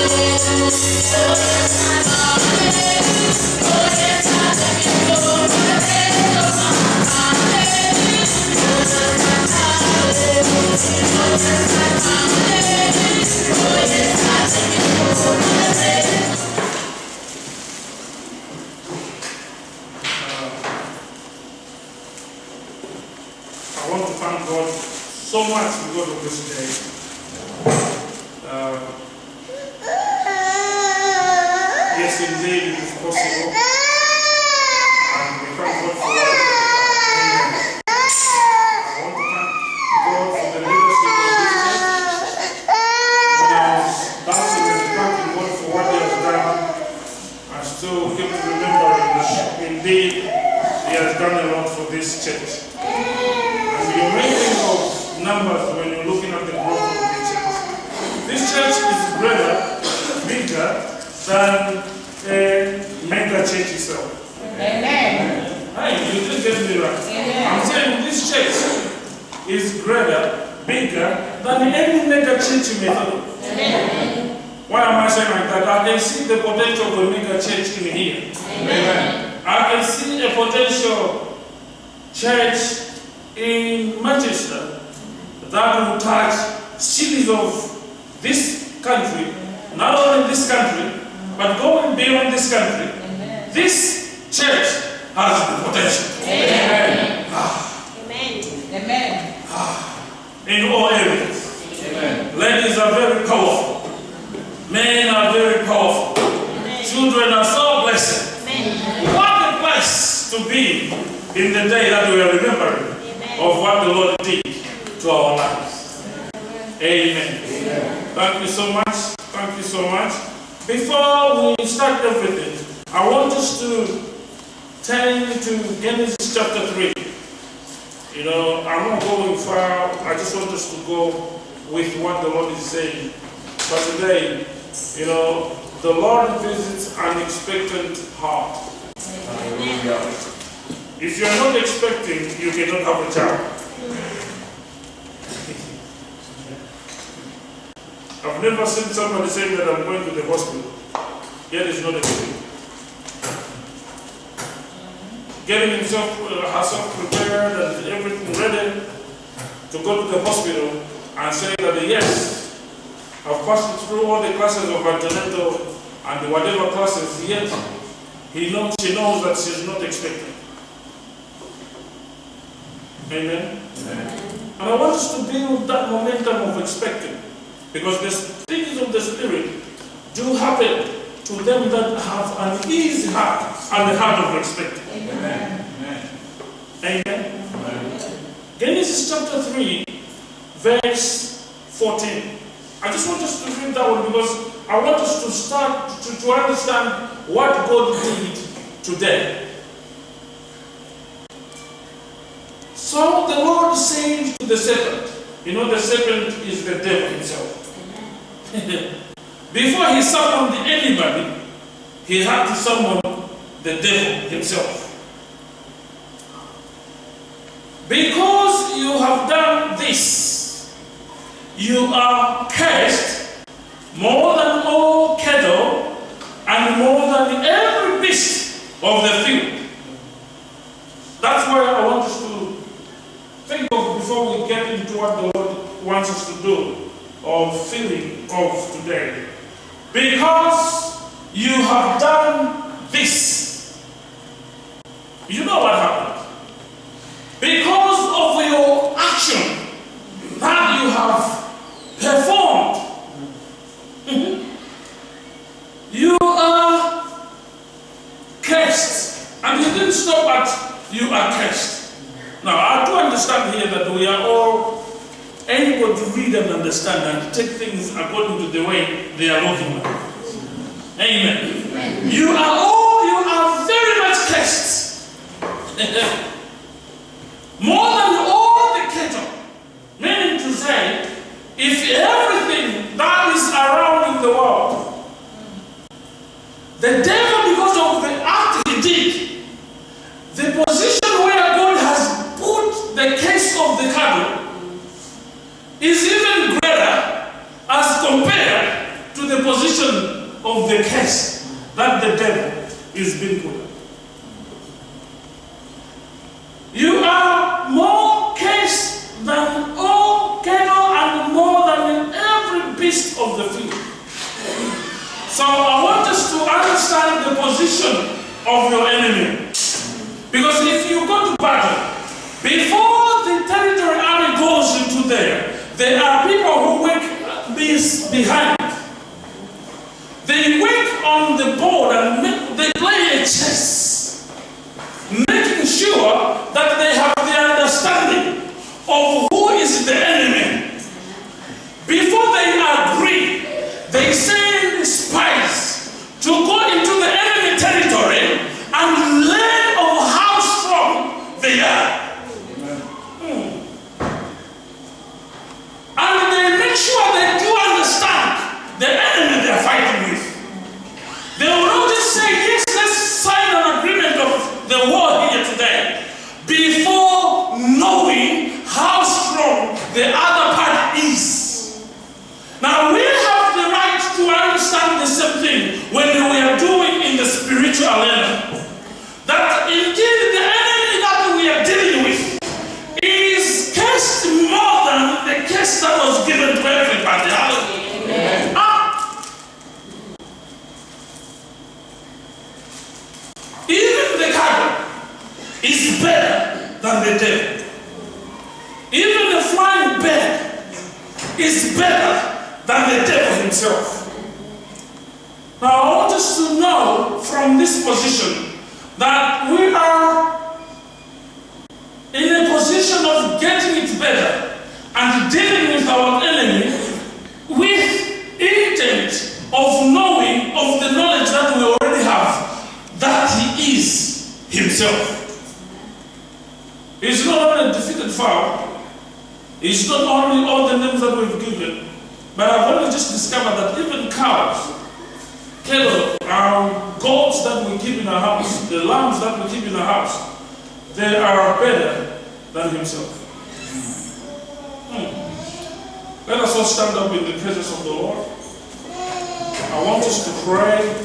I want to thank God so much because of this day. Yes, indeed, it is possible. And we thank God for what He has done. I want to thank God for the leadership of this church. When I was dancing and thanking God for what He has done, I still keep remembering that indeed He has done a lot for this church. And you may think of numbers when you're looking at the growth of the church. This church is bigger than a mega church itself. Amen. Hey, you didn't get me right. Amen. I'm saying this church is bigger than any mega church you may think. Amen. Why am I saying like that? I can see the potential of a mega church in here. Amen. I can see a potential church in Manchester that will touch cities of this country, not only this country, but going beyond this country. Amen. This church has the potential. Amen. Amen. Amen. In all areas. Amen. Ladies are very powerful. Men are very powerful. Children are so blessed. What a place to be in the day that we are remembering of what the Lord did to our lives. Amen. Thank you so much. Thank you so much. Before we start everything, I want us to turn to Genesis chapter 3. You know, I'm not going far. I just want us to go with what the Lord is saying. But today, you know, the Lord visits an expectant heart. If you are not expecting, you cannot have a child. I've never seen somebody saying that I'm going to the hospital, yet it's not a thing. Getting herself prepared and everything ready to go to the hospital and say that yes, I've passed through all the classes of antenatal and whatever classes, yet she knows that she's not expecting. Amen? Amen. And I want us to build that momentum of expecting, because the things of the Spirit do happen to them that have an easy heart and the heart of expecting. Amen. Amen. Amen. Genesis chapter 3, verse 14. I just want us to read that one because I want us to start to understand what God did today. So the Lord said to the serpent, you know the serpent is the devil himself. Before he summoned anybody, he had to summon the devil himself. Because you have done this, you are cursed more than all cattle and more than every beast of the field. That's why I want us to think of before we get into what the Lord wants us to do, of feeling of today. Because you have done this. You know what happened? Because of your action that you have performed, you are cursed. And you didn't stop at you are cursed. Now, I do understand here that we are all able to read and understand and take things according to the way they are looking at. Amen. Amen. You are very much cursed. More than all the cattle. Meaning to say, if everything that is around in the world, the devil, because of the act he did, the position where God has put the case of the cattle is even greater as compared to the position of the curse that the devil is being put in. You are more cursed than all cattle and more than every beast of the field. So I want us to understand the position of your enemy. Because if you go to battle, before the territory army goes into there are people who work behind. They work on the board and they play a chess, making sure that they have the understanding of who is the enemy. Before they agree, they send spies to go into the enemy territory and learn of how strong they are. And they make sure they do understand the enemy they are fighting with. They will not just say, yes, let's sign an agreement of the war here today, before knowing how strong the other party is. Now we have the right to understand the same thing when we are doing in the spiritual arena. That indeed the enemy that we are dealing with is cursed more than the curse that was given to everybody. Hallelujah. Even the cattle is better than the devil. Even the flying bird is better than the devil himself. Now I want us to know from this position that we are in a position of getting it better and dealing with our enemy with intent of knowing of the knowledge that we already have, that he is himself. He's not only a defeated foe, he's not only all the names that we've given, but I've only just discovered that even cows, cattle, goats that we keep in our house, the lambs that we keep in our house, they are better than himself. Let us all stand up in the presence of the Lord. I want us to pray.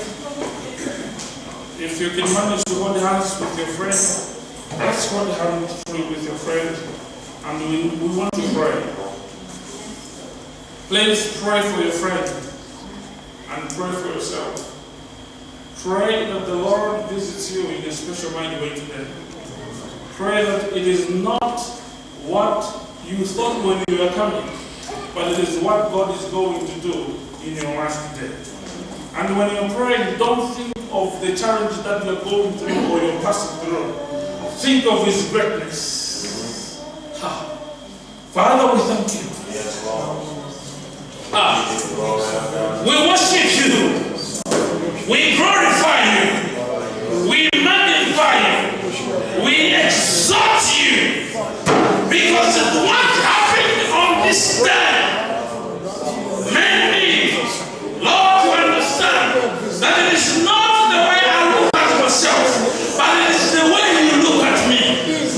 If you can manage to hold hands with your friend, let's hold hands with your friend, and we want to pray. Please pray for your friend and pray for yourself. Pray that the Lord visits you in a special mighty way today. Pray that it is not what you thought when you were coming, but it is what God is going to do in your life today. And when you're praying, don't think of the challenge that you're going through or you're passing through. Think of His greatness. Father, we thank you. Yes, Lord. We worship you. We glorify you. We magnify you. We exalt you. Because of what happened on this day, many, Lord, to understand that it is not the way I look at myself, but it is the way you look at me.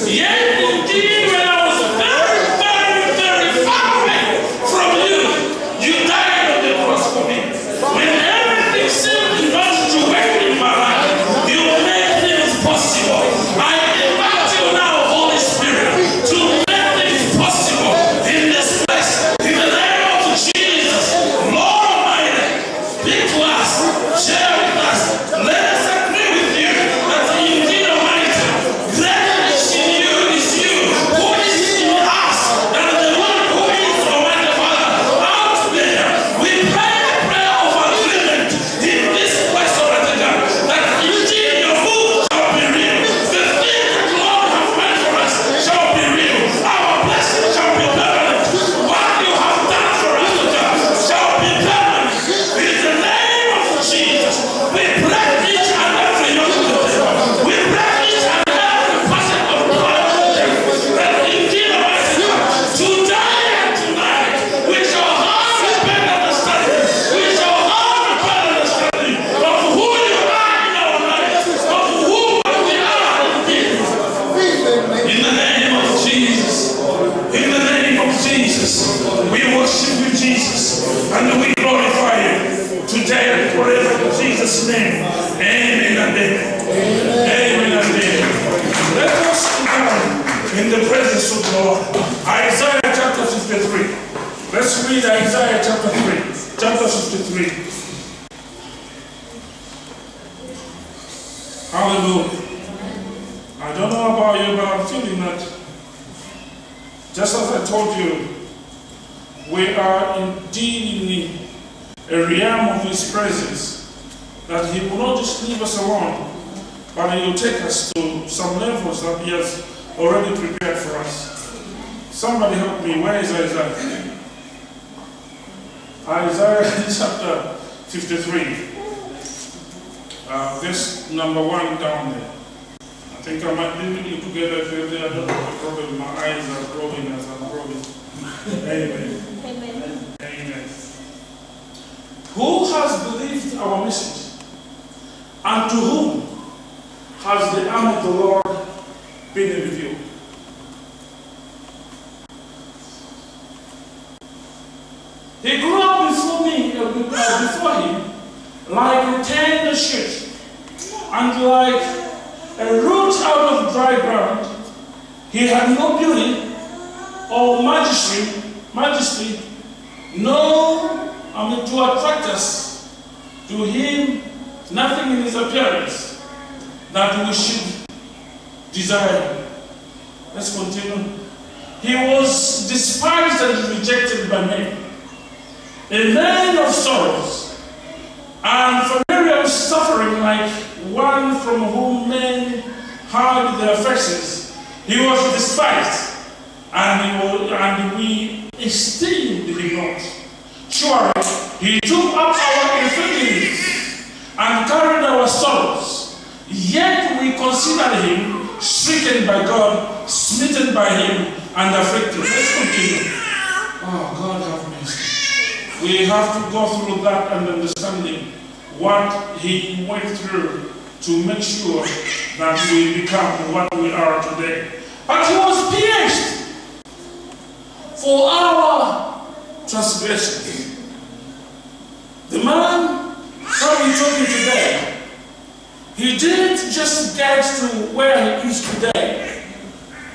Yet indeed, when I was very, very, very far the Lord. Isaiah chapter 53. Let's read Isaiah chapter 3. Chapter 53. Hallelujah. I don't know about you, but I'm feeling that, just as I told you, we are indeed in a realm of His presence, that He will not just leave us alone, but He will take us to some levels that He has already prepared for us. Somebody help me. Where is Isaiah? Isaiah chapter 53. Verse number 1 down there. I think I might leave you together if I don't have a problem. My eyes are growing as I'm growing. Amen. Amen. Amen. Who has believed our message? And to whom has the arm of the Lord been revealed? He grew up before him like a tender shoot, and like a root out of dry ground. He had no beauty or majesty, to attract us. To him, nothing in his appearance that we should desire him. Let's continue. He was despised and rejected by men, a man of sorrows, and familiar with suffering, like one from whom men hide their faces. He was despised, and we esteemed him not. Surely he took up our infirmities and carried our sorrows. Yet we considered him stricken by God, smitten by him, and afflicted. Let's continue. Oh, God have mercy. We have to go through that and understanding what he went through to make sure that we become what we are today. But he was pierced for our transgressions. The man that we're talking today, he didn't just get to where he is today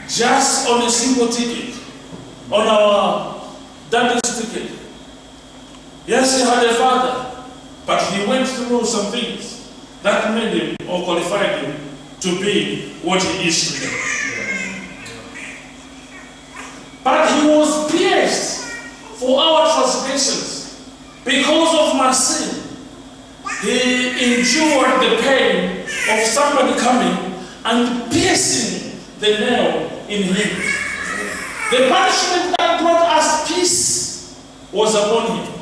just on a single ticket, on our daddy's ticket. Yes, he had a father, but he went through some things that made him or qualified him to be what he is today. But he was pierced for our transgressions. Because of my sin, he endured the pain of somebody coming and piercing the nail in him. The punishment that brought us peace was upon him.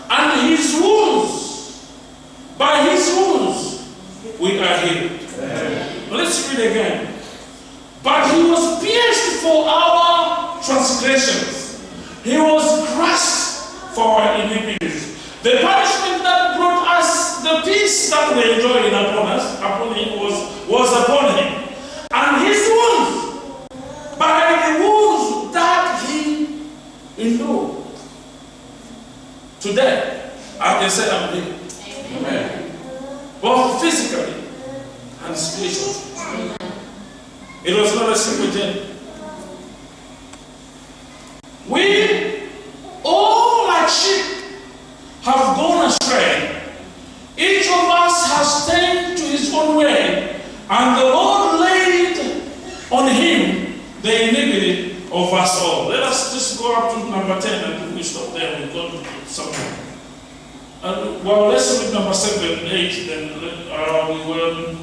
And his wounds, by his wounds, we are healed. Let's read again. But he was pierced for our transgressions. He was crushed for our iniquities. The punishment that brought us the peace that we enjoy upon him was upon him. And his wounds, by the wounds that he endured. Today, I can say I'm healed. Amen. Both physically and spiritually. It was not a simple journey. We all, like sheep, have gone astray. Each of us has turned to his own way, and the Lord laid on him the iniquity of us all. Let us just go up to number 10 and we stop there. We've got to something. Well, let's read number 7 and 8, then we will.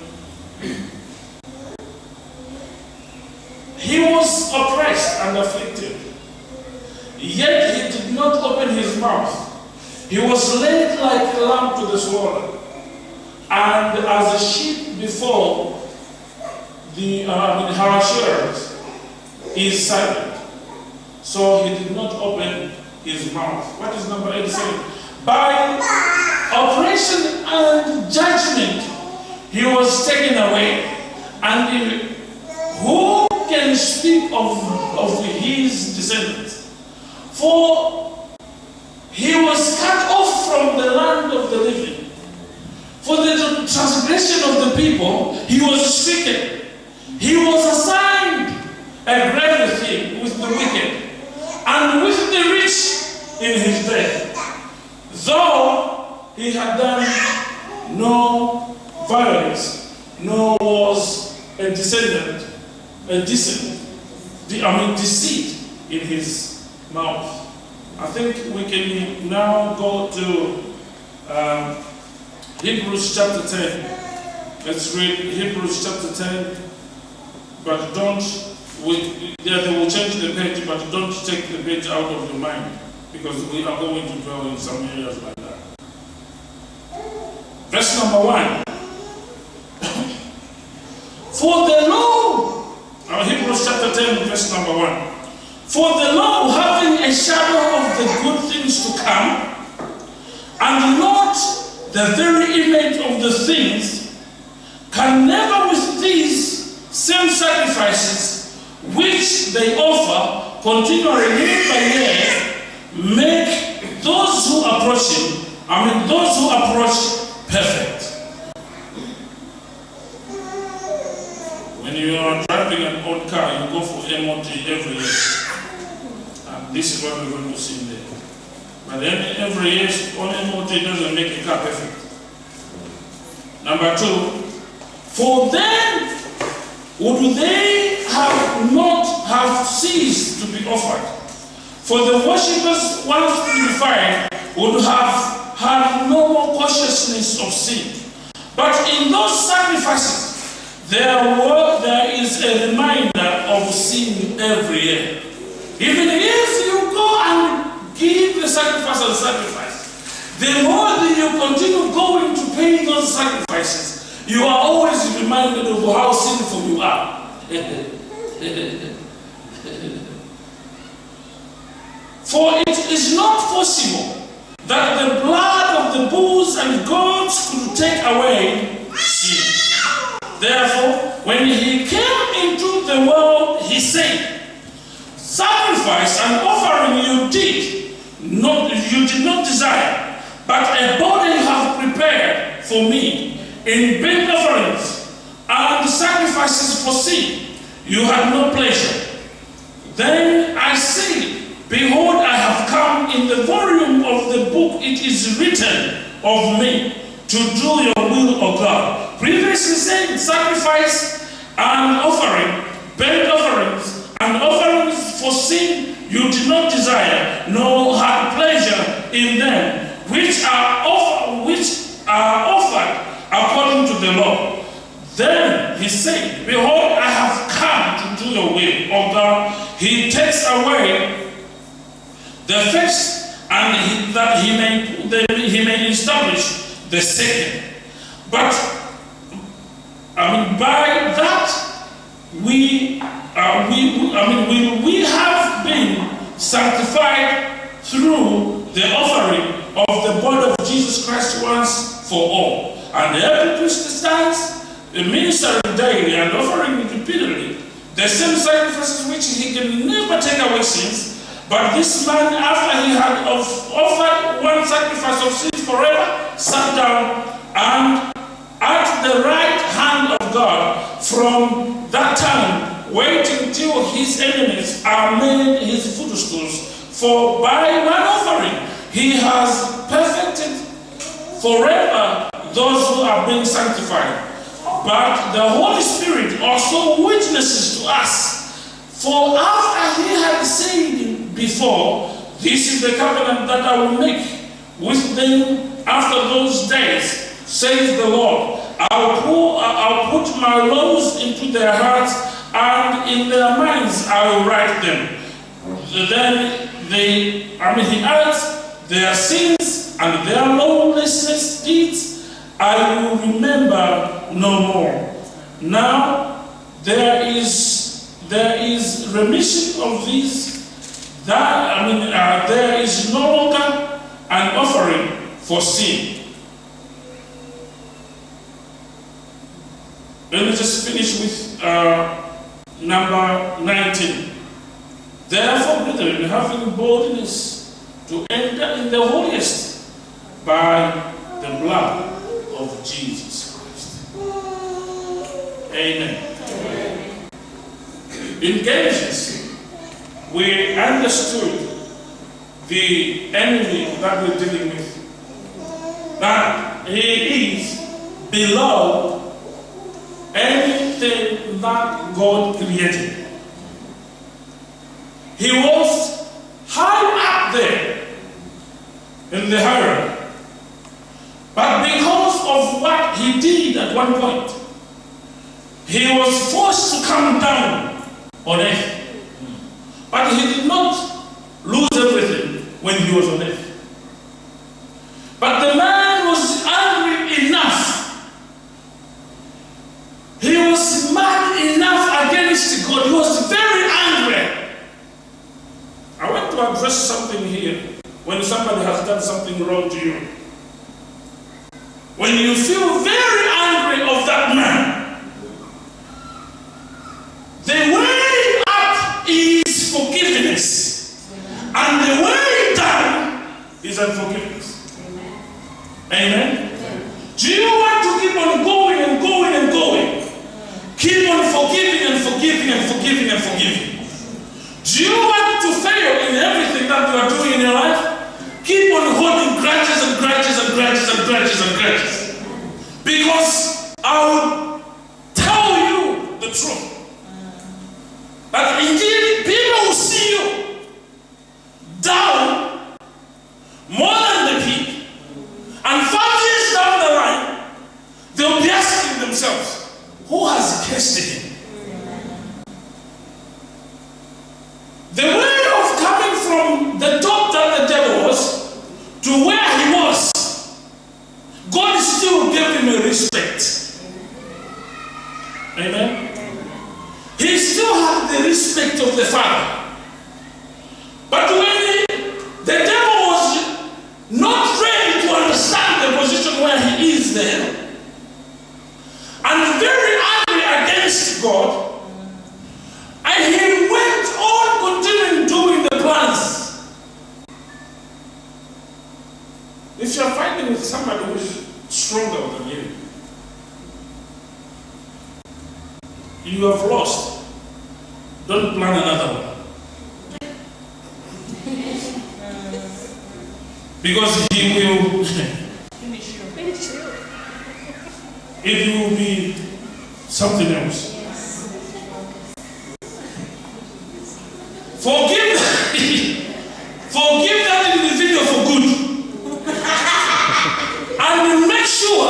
He was oppressed and afflicted, yet he did not open his mouth. He was laid like a lamb to the slaughter, and as a sheep before her shearers is silent, so he did not open his mouth. What is number 8 saying? By oppression and judgment he was taken away, and who can speak of his descendants? For he was cut off from the land of the living. For the transgression of the people, he was stricken. He was assigned a grave with him, with the wicked, and with the rich in his death, though he had done no violence, nor was a deceit in his mouth. I think we can now go to Hebrews chapter 10. Let's read Hebrews chapter 10, but they will change the page, but don't take the page out of your mind, because we are going to dwell in some areas like that. Verse number 1. For the law, Hebrews chapter 10, verse number 1. For the law, having a shadow of the good things to come, and not the very image of the things, can never with these same sacrifices which they offer continually year by year make those who approach him, those who approach perfect. When you are driving an old car, you go for MOT every year. And this is what we're going to see there. But then every year, on MOT doesn't make a car perfect. Number 2, for then would they have not have ceased to be offered? For the worshippers once purified would have had no more consciousness of sin. But in those sacrifices, there is a reminder of sin every year. Even if you go and give the sacrifice and sacrifice, the more that you continue going to pay those sacrifices, you are always reminded of how sinful you are. For it is not possible that the blood of the bulls and goats could take away sin. Therefore, when he came into the world, he said, sacrifice and offering you did not desire, but a body you have prepared for me. In burnt offerings and sacrifices for sin, you had no pleasure. Then I said, behold, I have come. In the volume of the book it is written of me, to do your will, O God. Previously said, sacrifice and offering, burnt offerings and offerings for sin you did not desire, nor had pleasure in them, which are offered according to the law. Then he said, behold, I have come to do your will, O God. He takes away the first, and that he may establish the second. But by that we have been sanctified through the offering of the body of Jesus Christ once for all. And every priest stands ministering daily and offering repeatedly the same sacrifices which he can never take away sins. But this man, after he had offered one sacrifice of sin forever, sat down and at the right hand of God, from that time, waiting till his enemies are made his footstools. For by one offering, he has perfected forever those who are being sanctified. But the Holy Spirit also witnesses to us. For after he had said before, this is the covenant that I will make with them after those days, says the Lord. I'll put my laws into their hearts, and in their minds I will write them. Then he adds, their sins and their lawlessness deeds I will remember no more. Now there is remission of these. There is no longer an offering for sin. Let me just finish with number 19. Therefore, brethren, having boldness to enter in the holiest by the blood of Jesus Christ. Amen. Amen. in Genesis, we understood the enemy that we're dealing with. That he is below anything that God created. He was high up there in the hierarchy. But because of what he did at one point, he was forced to come down on earth. But he did not lose everything when he was on earth. But the man was angry enough. He was mad enough against God. He was very angry. I want to address something here. When somebody has done something wrong to you, when you feel very angry of that man, the way up is forgiveness, and the way down is unforgiveness. Amen. Do you want to keep on going and going and going? Keep on forgiving and forgiving and forgiving and forgiving. Do you want to fail in everything that you are doing in your life? Keep on holding grudges and grudges and grudges and grudges and grudges. Because I will tell you the truth. That indeed people will see you down more than the peak. And 5 years down the line, they'll be asking themselves, who has cursed him? The way of coming from the top that the devil was to where he was, God still gave him a respect. Amen. He still had the respect of the Father. But when the devil was not ready to understand the position where he is there, and very angry against God, and he went on continuing doing the plans. If you're fighting with somebody who is stronger than you, you have lost. Don't plan another one. Because he will it will be something else. Forgive that individual for good. And make sure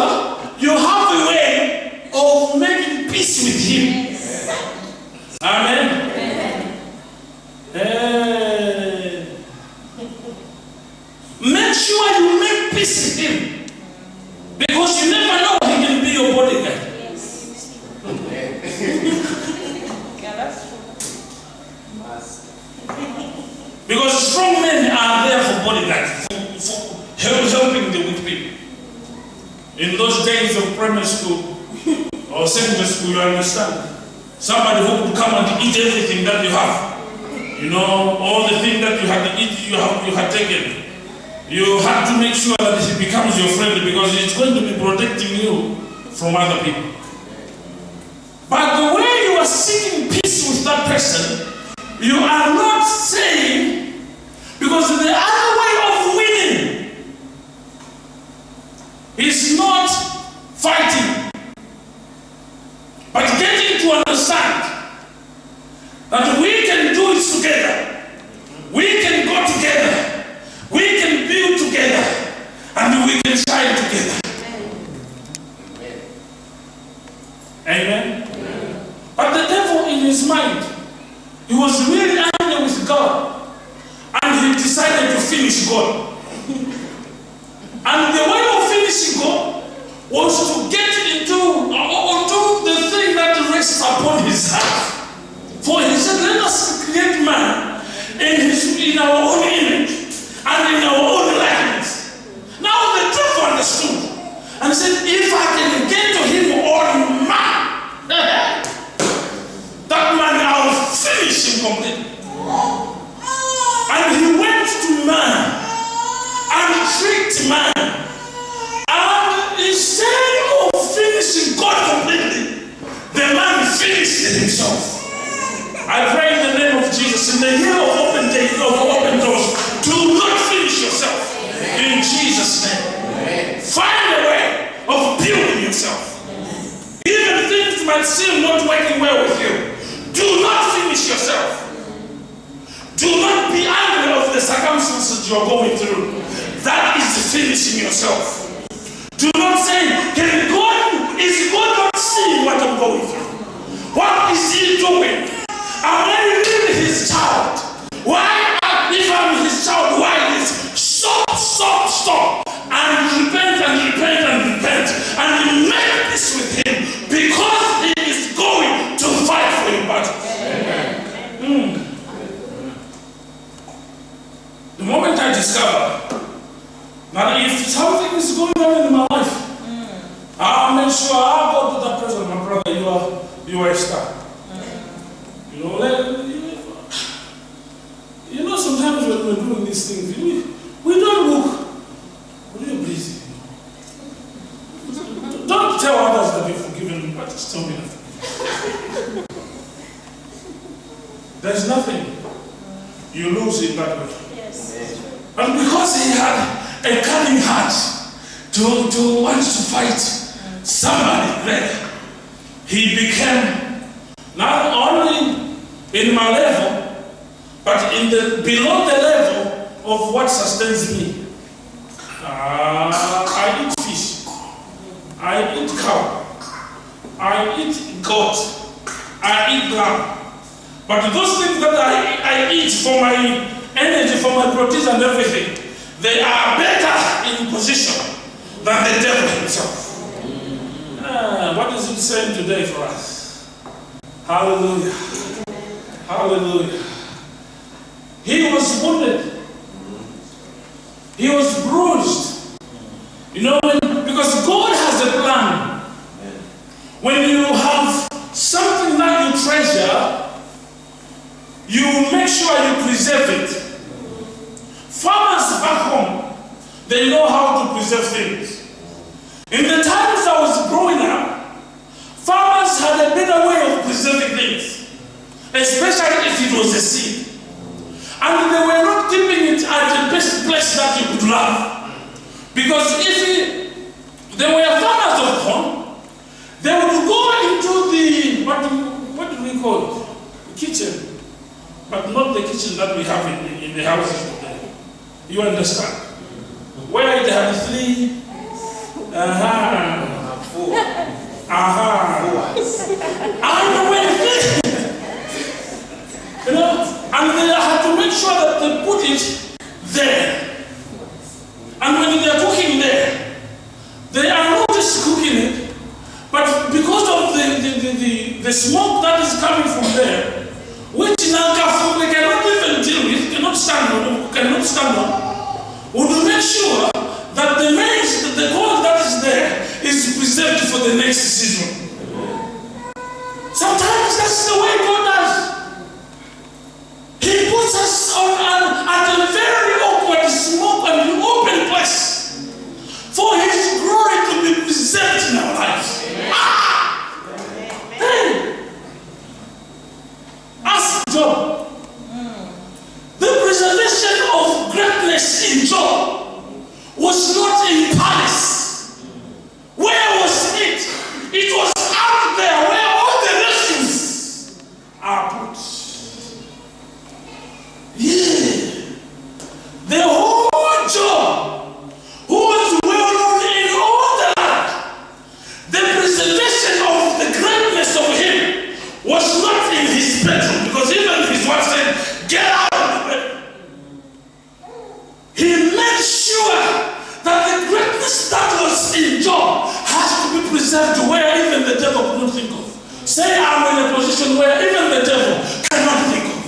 you have a way of making peace with him. Amen. Make sure you make peace with him. Because you never know he can be your bodyguard. Because strong men are there for bodyguards, for helping the weak people. In those days of primary school or secondary school, you understand. Somebody who would come and eat everything that you have. You know, all the things that you had eaten, you had taken. You have to make sure that it becomes your friend because it's going to be protecting you from other people. But the way you are seeking peace with that person, you are not saying, because the other way of winning is not fighting, but getting to understand that we can do it together. We can go together. We can build together. And we can shine together. Amen. Amen. But the devil in his mind, he was really angry with God. And he decided to finish God. And the way of finishing God was to get into the thing that rests upon his heart. For he said, let us create man in our own image and in our own likeness. Now the devil understood and said, if I can get to him on man, that man I'll finish him completely. And he went to man and tricked man. And instead of finishing God completely, the man finished himself. I pray in the name of Jesus, in the year of open doors, do not finish yourself. In Jesus' name. Find a way of building yourself. Even things might seem not working well with you. Do not finish yourself. Do not be angry of the circumstances you are going through. That is finishing yourself. Do not say, is God not seeing what I'm going through? What is He doing? Am I really His child? Why, if I'm His child, why this? Stop. And repent. And make this with Him. Because He is going to fight for your battle. The moment I discover that if something is going on in my life, I'll make sure I'll go to that person, my brother, you are a star. You know, sometimes when we're doing these things, we don't look really busy. Don't tell others that you've forgiven me, but just tell me nothing. There's nothing you lose in that way. And because he had a cunning heart to want to fight somebody there, he became not only in my level, but below the level of what sustains me. I eat fish, I eat cow, I eat goat, I eat lamb. But those things that I eat for my energy, for my protein and everything, they are better in position than the devil himself. What is it saying today for us? Hallelujah. Hallelujah. He was wounded. He was bruised. You know, because God has a plan. When you have something that you treasure, you make sure you preserve it. Farmers back home, they know how to preserve things. In the times I was growing up, farmers had a better way of preserving things, especially if it was a seed. And they were not keeping it at the best place that you could love. Because if they were farmers of corn, they would go into the, what do we call it? The kitchen. But not the kitchen that we have in the houses today. You understand? Where they have 3, 4. And when you know, and they have to make sure that they put it there. And when they are cooking there, they are not just cooking it, but because of the smoke that is coming from there, which in Al-Kafur they cannot even deal with, cannot stand on, would make sure that the maize, the corn that is there, is preserved for the next season. Sometimes that's the way God does. He puts us at a very awkward, smoke and open place for His glory to be preserved in our lives. Hey! Ask Job. The preservation of greatness in Job was not in palace. Where was it? It was out there where all the nations are put. Yeah. The whole Job, who was well known in all the land, the preservation of the greatness of him was not in his bedroom, because even his wife said, get out of the bedroom. He made sure that the greatness that was in Job has to be preserved where even the devil could not think of. Say, I'm in a position where even the devil cannot think of.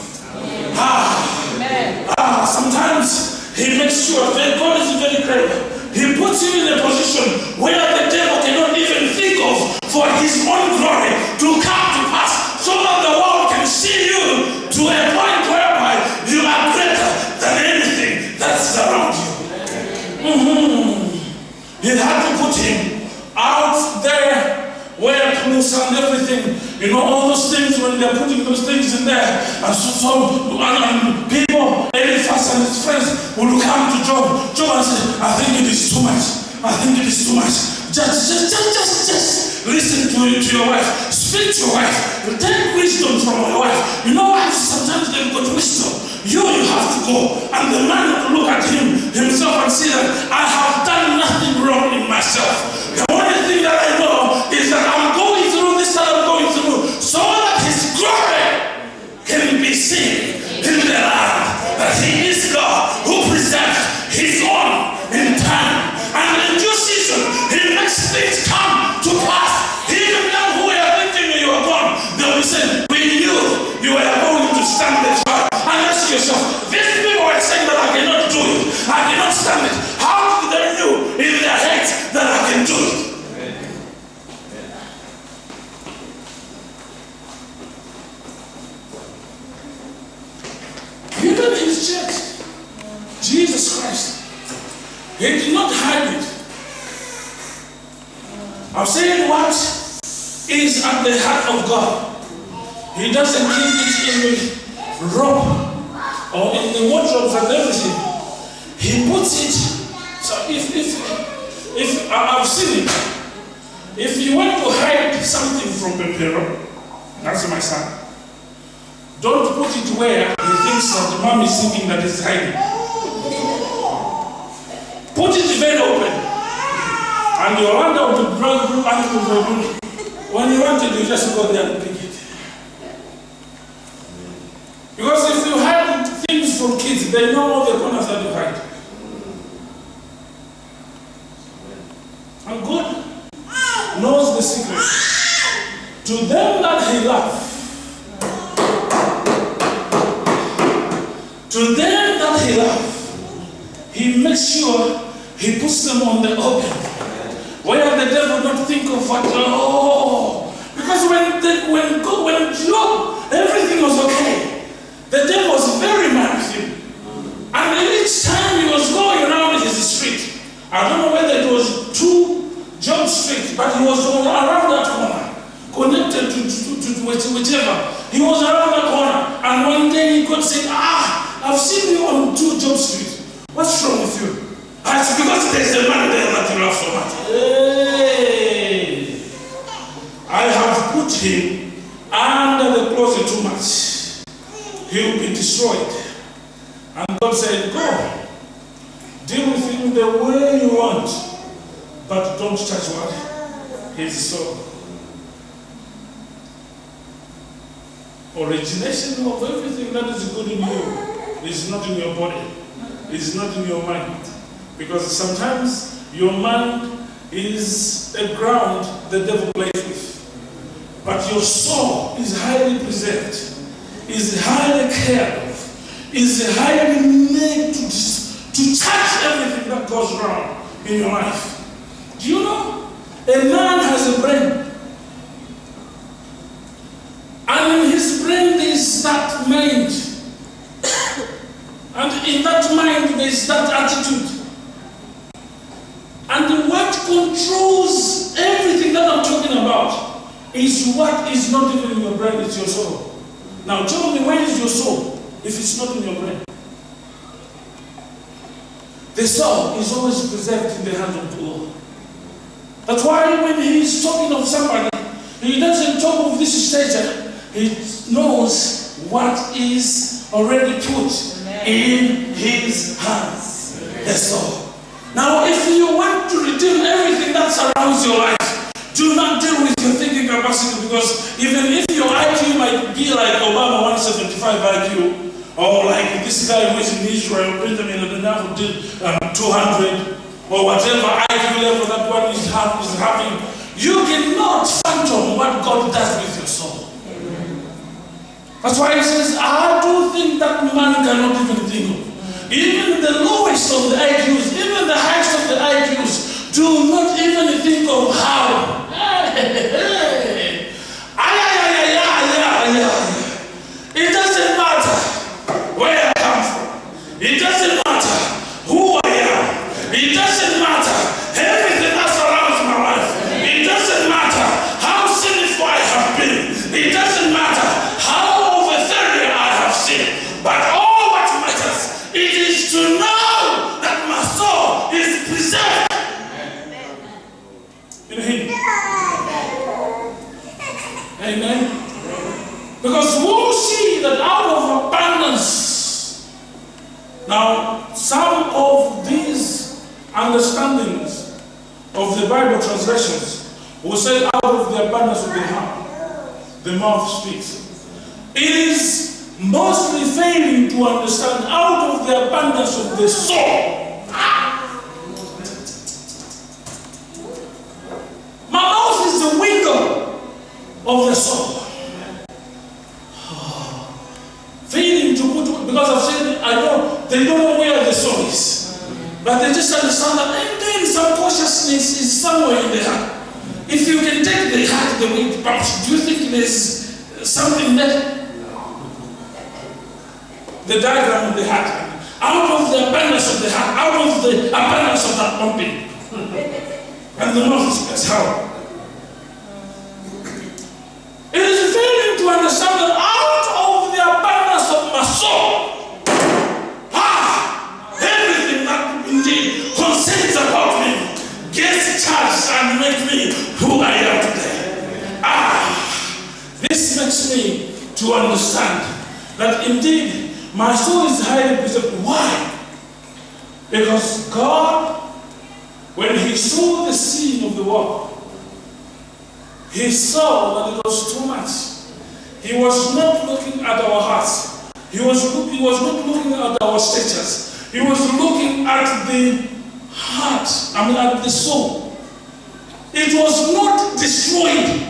Sometimes He makes sure that God is very clever. He puts you in a position where the devil cannot even think of for his own glory to come to pass, so that the world can see you to a point whereby you are greater than anything that's around you. He had to put him out there wear clothes and everything. You know, all those things when they're putting those things in there. And and people, Eliphaz and his friends will come to Job. Job and say, I think it is too much. I think it is too much. Just listen to your wife. Speak to your wife. Take wisdom from your wife. You know wives, sometimes they've got wisdom. You have to go. And the man will look at himself and say that I have done nothing wrong in myself. The only thing that I know is that I'm going through this that I'm going through so that his glory can be seen in the land. That he is God who preserves his own in time. And in due season, he makes things come to pass. Even now who are thinking you are gone, they'll be saying, we knew you were going to stand the trial. And ask yourself, these people were saying that I cannot do it. I cannot stand it. How do they know in their heads that I can do it? Even his church, Jesus Christ, he did not hide it. I'm saying what is at the heart of God. He doesn't keep it in the robe or in the wardrobes and everything. He puts it. So if I've seen it, if you want to hide something from the parent, that's my son. Don't put it where he thinks that the mom is thinking that it's hiding. Put it very open. And your hand out to drug. When you want it, you just go there and pick it. Because if you hide things from kids, they know all the corners that you hide. And God knows the secret. To them that he loves, to them that he loves, he makes sure he puts them on the open. Where the devil don't think of what, because when Job, everything was okay. The devil was very mad with him. And each time he was going around his street, I don't know whether it was to Job Street, but he was around that corner, connected to whichever. He was around that corner. And one day God said, I've seen you on 2 Job Street. What's wrong with you? I said, because there's a man there that you love so much. Hey. I have put him under the closet too much. He will be destroyed. And God said, go. Deal with him the way you want. But don't touch what? His soul. Origination of everything that is good in you is not in your body. It's not in your mind. Because sometimes your mind is a ground the devil plays with. But your soul is highly preserved, is highly cared of, is highly made to touch everything that goes wrong in your life. Do you know? A man has a brain. And in his brain there is that mind. And in that mind there is that attitude. And what controls everything that I'm talking about is what is not even in your brain, it's your soul. Now tell me, where is your soul if it's not in your brain? The soul is always preserved in the hand of the Lord. That's why when he is talking of somebody, he doesn't talk of this stature. He knows what is already put in his hands. The soul. Now, if you want to redeem everything that surrounds your life, do not deal with your thinking capacity, because even if your IQ might be like Obama 175 IQ, or like this guy who is in Israel, Benjamin Netanyahu did 200, or whatever IQ level that one is having, you cannot fathom what God does with your soul. That's why he says, I do think that man cannot even think of. Even the lowest of the IQs, even the highest of the IQs, do not even think of how. It doesn't matter where I come from. It doesn't matter who I am. It doesn't matter everything that surrounds my life. It doesn't matter how understandings of the Bible translations will say, out of the abundance of the heart, the mouth speaks. It is mostly failing to understand out of the abundance of the soul. My mouth is the window of the soul. Failing to put, because I've said, they don't know where the soul is. But they just understand that then some consciousness is somewhere in the heart. If you can take the heart the way it bumps, do you think there's something there? The diagram of the heart. Out of the abundance of the heart, out of the abundance of that pumping. And the mouth is how? It is failing to understand that out of the abundance of my soul, everything that indeed concerns about me gets charged and makes me who I am today. This makes me to understand that indeed my soul is highly preserved. Why? Because God, when He saw the sin of the world, He saw that it was too much. He was not looking at our hearts. He was not looking at our statures. He was looking at the heart, at the soul. It was not destroyed.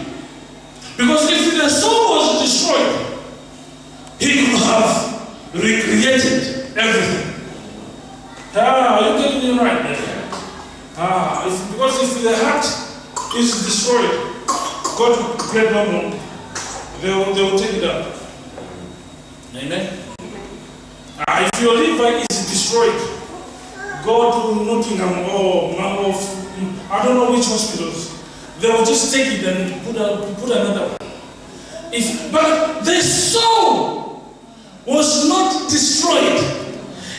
Because if the soul was destroyed, He could have recreated everything. Are you getting me right there? Because if the heart is destroyed, God will create no more. They will take it up. Amen. If your liver is destroyed, go to Nottingham or I don't know which hospitals. They will just take it and put another one. But the soul was not destroyed.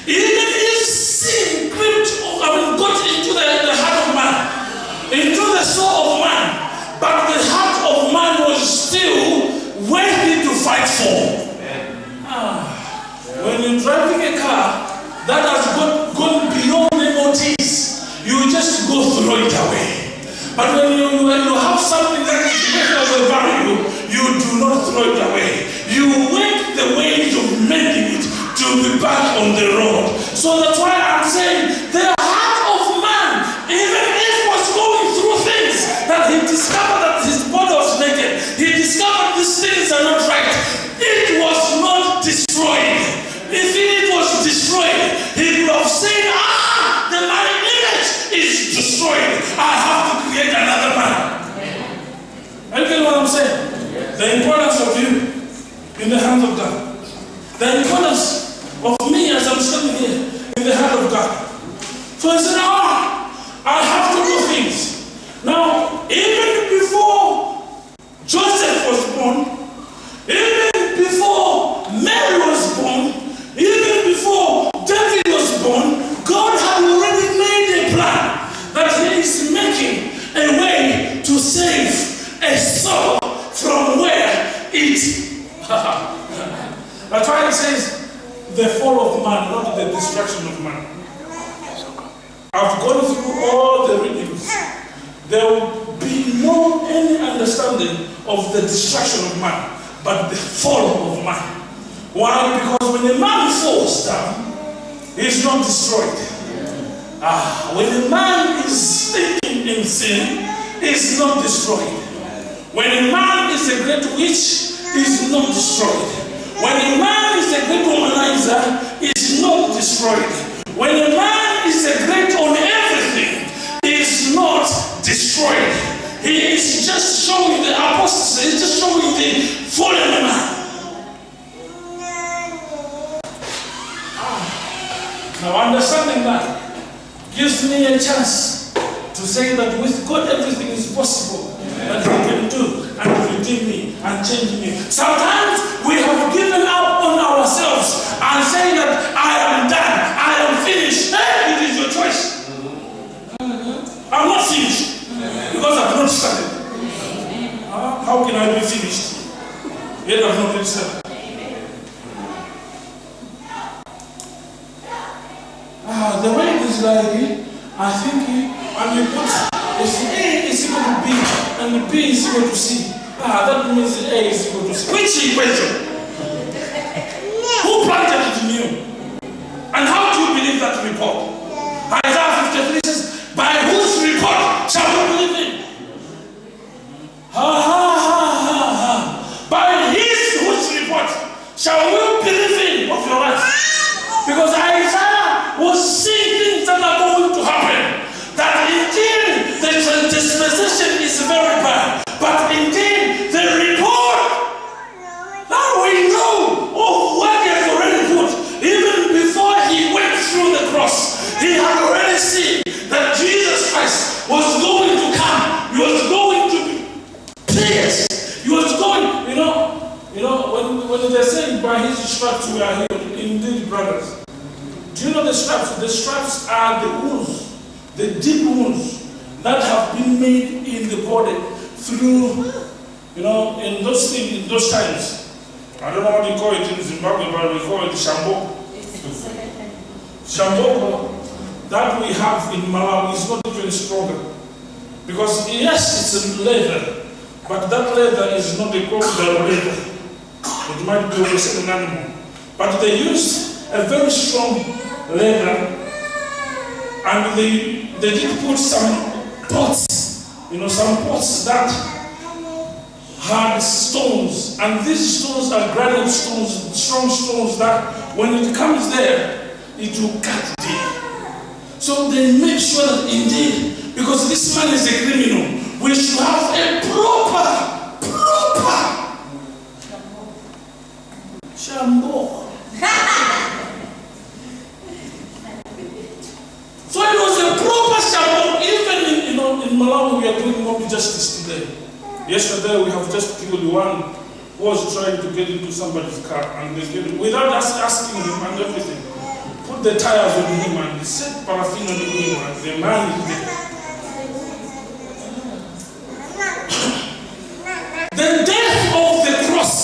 Even if sin got into the heart of man, into the soul of man, but the heart of man was still worthy to fight for. When you're driving a car that has gone beyond MOTs, you just go throw it away. But when you have something that is better of a value, you do not throw it away. You wait the ways of mending it to be back on the road. So that's why I'm saying the heart of man, even if he was going through things that he discovered that his body was naked, he discovered these things are not right. It was not destroyed. If it was destroyed, he would have said, my image is destroyed. I have to create another man. Are you getting what I'm saying? The importance of you in the hands of God. The importance of me as I'm standing here in the hand of God. So I said, I have to do things. Now, even before Joseph was born, even before Mary was born, even before David was born, God had already made a plan that He is making a way to save a soul from where it. That's why it says the fall of man, not the destruction of man. I've gone through all the readings. There will be no any understanding of the destruction of man, but the fall of man. Why? Because when a man falls down, he's not destroyed. When a man is thinking in sin, he's not destroyed. When a man is a great witch, he's not destroyed. When a man is a great womanizer, he's not destroyed. When a man is a great on everything, he's not destroyed. He is just showing the apostasy, he's just showing the fallen man. Now understanding that gives me a chance to say that with God everything is possible. That He can do and redeem me and change me. Sometimes we have given up on ourselves and saying that I am done, I am finished. Hey, it is your choice. I'm not finished because I've not started. How can I be finished? Yet I've not been started. The way it is like I think and you put if A is equal to B and B is equal to C, that means A is equal to C. Which equation? Who planted it in you? And how do you believe that report? Isaiah 53 says, by whose report shall we believe in? By whose report shall we believe in of your life? Because Isaiah was seeing things that are going to happen. That indeed the dispensation is very bad. But indeed the report, now we know of what he has already put. Even before he went through the cross, he had already seen that Jesus Christ was going to come. He was going to be pierced. He was going, when they say by his stripes we are healed, indeed, brothers. Do you know the stripes? The stripes are the wounds, the deep wounds that have been made in the body through, in those times. I don't know what you call it in Zimbabwe, but we call it shamboko. Shamboko that we have in Malawi is not even stronger. Because yes, it's a leather, but that leather is not a crocodile leather. It might be also an animal. But they used a very strong leather, and they did put some pots, some pots that had stones, and these stones are granite stones, strong stones that when it comes there, it will cut deep. So they make sure that indeed, because this man is a criminal, we should have a proper Shambo. So it was a proper Shambo. Even in Malawi, we are doing mob justice today. Yesterday, we have just killed one who was trying to get into somebody's car, and they killed him without asking him and everything. Put the tires on him and set paraffin on him, and the man is dead. The death of the cross,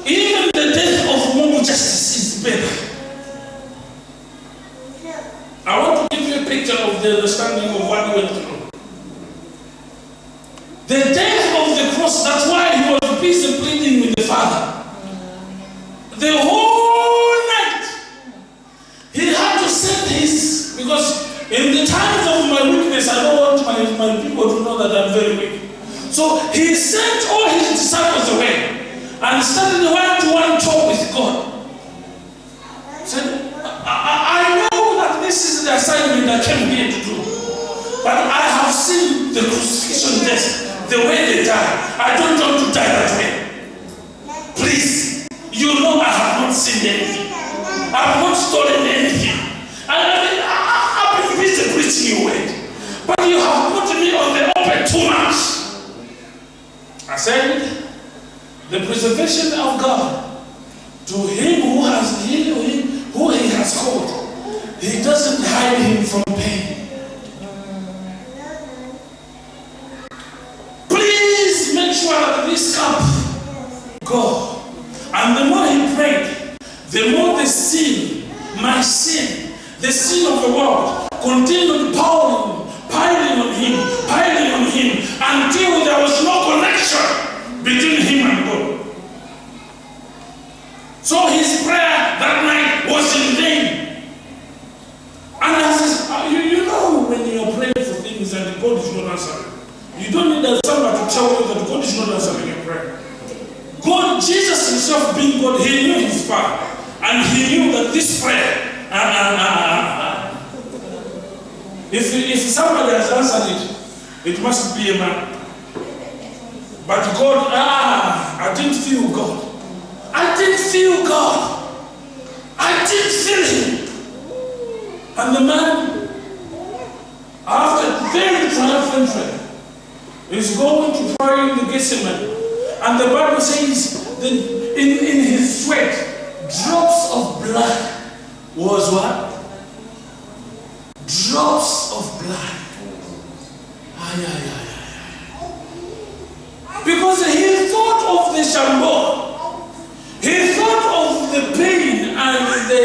even the death of moral justice is better. I want to give you a picture of the understanding of what we went through. The death of the cross, that's why he was busy pleading with the Father. The whole night, he had to send his, because in the times of my weakness, I don't want my people to know that I'm very weak. So he sent all his disciples away and started a one-to-one talk with God. Said, I know that this is the assignment I came here to do, but I have seen the crucifixion death, the way they die. I don't want to die that way. Please, you know I have not seen anything. I have not stolen anything. I've been busy preaching your word, but you have put me on the open too much. I said, the preservation of God to him who has healed him, who he has called, he doesn't hide him from pain. Please make sure that this cup go. And the more he prayed, the more the sin, my sin, the sin of the world, continued piling on him, until there was no connection between him and God. So his prayer that night was in vain. And I says, you know when you are praying for things and God is not answering, you don't need somebody to tell you that God is not answering your prayer. God, Jesus himself being God, he knew his Father. And he knew that this prayer, if somebody has answered it, it must be a man. But God, I didn't feel God. I didn't feel God. I didn't feel him. And the man, after very triumphant is going to pray in the Gethsemane. And the Bible says that in his sweat, drops of blood was what? Drops of blood. Because he thought of the Shambo. He thought of the pain and the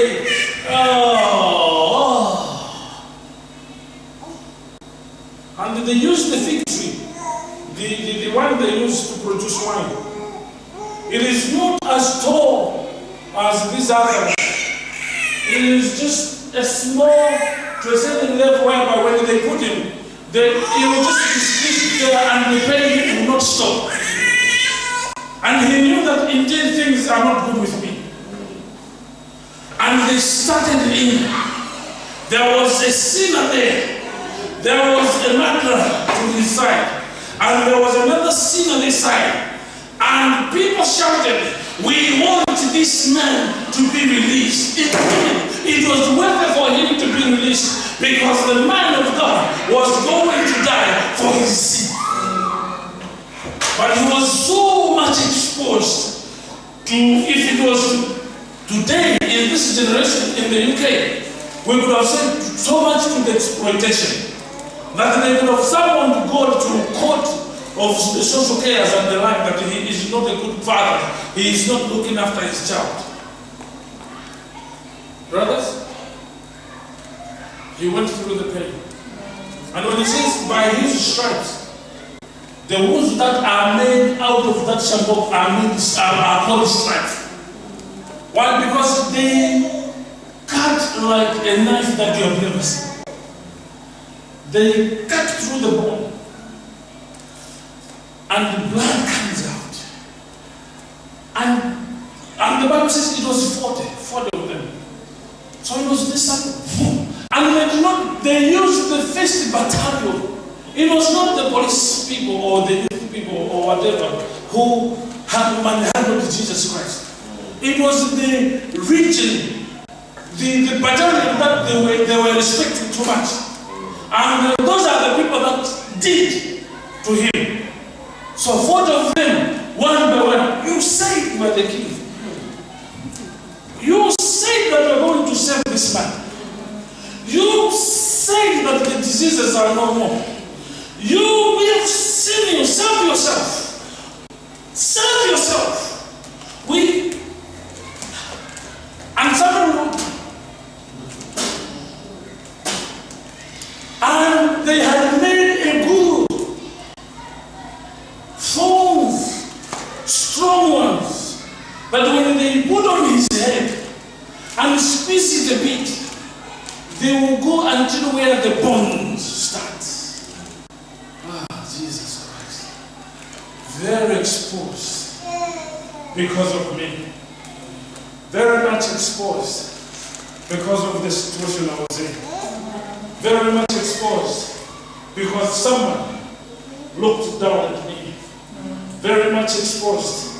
they used the fig tree, the one they used to produce wine. It is not as tall as these others. It is just a small, to a certain level whereby when they put him, he will just be squeezed there and the pain will not stop. And he knew that indeed things are not good with me. And they started in. There was a sinner there. There was a murderer to his side. And there was another sinner this side. And people shouted, "We want this man to be released." It was worth it for him to be released because the man of God was going to die for his sin. But he was so much exposed to, if it was today in this generation in the UK, we could have said so much to the exploitation that they could have summoned God to court of the social cares and the like, that he is not a good father, he is not looking after his child. Brothers, he went through the pain. And when he says, by his stripes, the wounds that are made out of that shambok are called stripes. Why? Because they cut like a knife that you have never seen. They cut through the bone. And the blood comes out. And the Bible says it was 40 of them. So it was this up. And they used the first battalion. It was not the police people or the youth people or whatever who had manhandled Jesus Christ. It was the region, the battalion that they were respecting too much. And those are the people that did to him. So 40 of them, one by one, you said you are the king. You said that you are going to save this man. You said that the diseases are no more. You will save yourself. Serve yourself. And someone, and they had made a good thorns, strong ones, but when they put on his head and squeeze it a bit, they will go until where the bones start. Jesus Christ. Very exposed because of me. Very much exposed because of the situation I was in. Very much exposed because someone looked down at me. Very much exposed.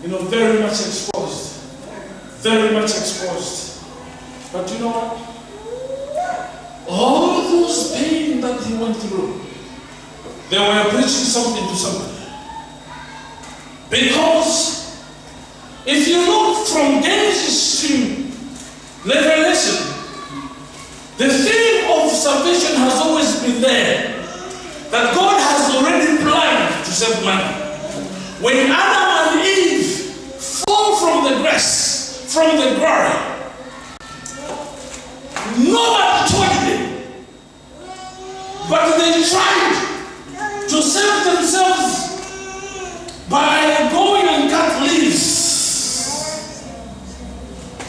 Very much exposed. Very much exposed. But you know what? All those pain that he went through, they were preaching something to somebody. Because if you look from Genesis to Revelation, the theme of salvation has always been there. That God has already planned to save man. When Adam and Eve fall from the grace, from the glory, nobody told them. But they tried to save themselves by going and cut leaves.